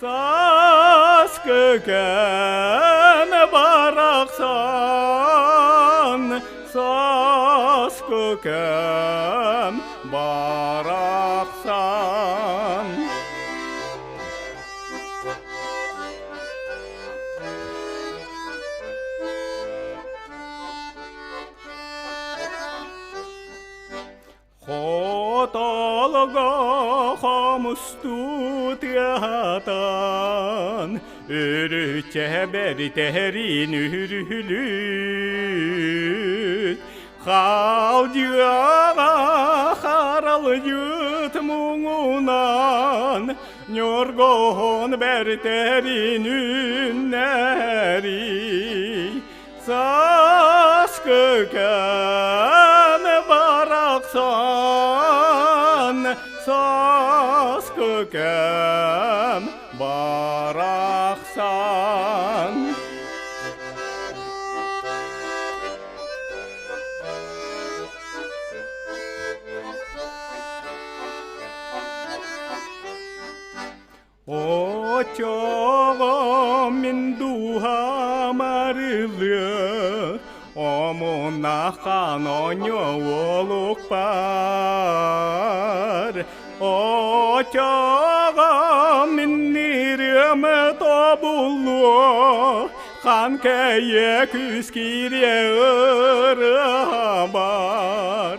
Сааскы кәм барақсан, Сааскы кәм барақсан. Хоталга хамстутятан, Үрүтче бертерин үрүлүт. Халдыга харал ют муңунан, Нёргон бертерин үннери. Сааскы кәм барақсан, Сааскы кәм барақсан. Очоғым мен духамарылы, Омунахан оньолук бар. Очоғым мен нирімі тобулу, Хан кәйе күскире ұры бар.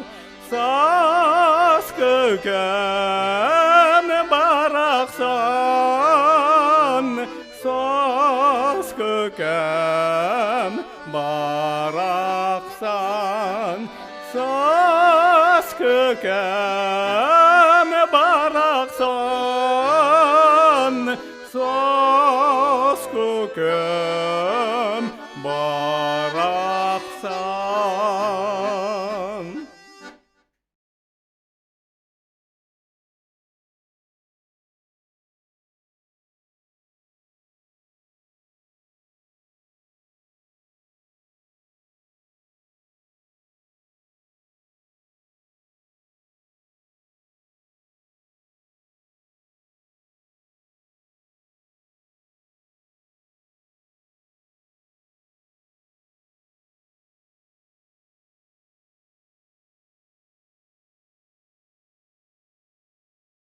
Сааскы кәм барақсан, Сааскы кәм барақсан. Сааскы кәм барақсан, Сааскы кәм